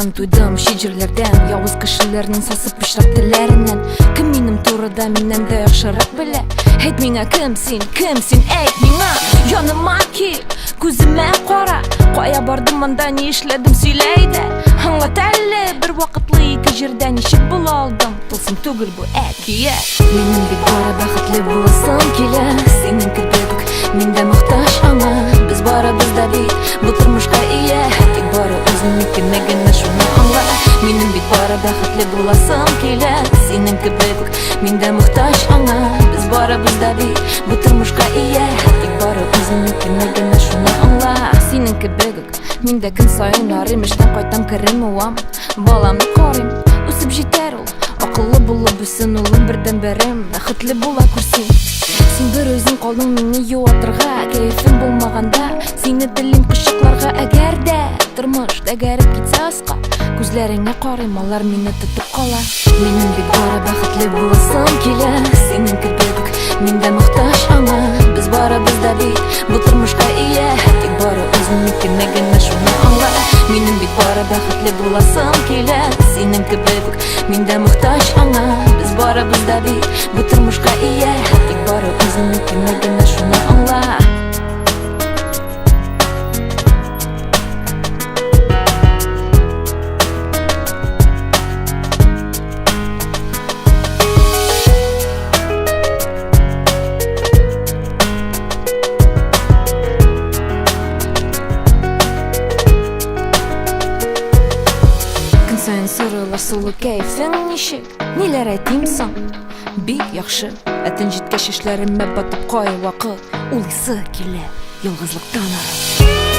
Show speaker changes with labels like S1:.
S1: Ушан туйдым шижерлерден, явыз кишилердин сасып пишрак тиллеринен. Ким минем турыда менден да яхшырак биле? Айт миңа кимсин, айт миңа. Яныма кел, күзүмө кара. Кая бардым анда не ишледим сүйлөйдө. Аңлат әле бир вакытлы эки жерден ишик була алдым. Тылсым түгел бу әкие. Менин бик бара бакытлы буласым килә. Сенин кебек миндә мохтаж аңа. Без барыбыз да бит бу тормышка ия. Тик бары үзеңнекене генә шуны аңла. Менин бик бара бакытлы буласым килә. Сенин кебек миндә мохтаж аңа. Без барыбыз да бит бу тормышка ия. Тик бары үзеңнекене генә шуны аңла. Сенин кебек миндә көн сайын арыйм, эштән кайтам керем уам. Баламны карыйм, үсеп җитәр ул. Акыллы булып үсен улым бердән берем, бәхетле була күрсен. Син бер үзең калдың мине юатырга, кайфым булмаганда, сине телим кочакларга. Әгәр дә тормыш тәгәрәп китсә аска, күзләреңә карыйм, алар мине тотып кала. Минем бик бара бәхетле буласым килә. Синең кебек миндә мохтаж аңа. Без барыбыз да бит бу тормышка ия. Тик бары үзеңнекене генә шуны аңла. Минем бик бара бәхетле буласым килә. Синең кебек миндә мохтаж аңа. Без барыбыз да бит бу тормышка ия. Тик бары үзеңнекене генә шуны аңла. Сайын сырыла сылы кайфың ничек? Ниләр әйтим соң? Бик яхшы. Әтен җиткәч эшләремә батып кай вакыт. Улысы килә ялгызлыктан арып.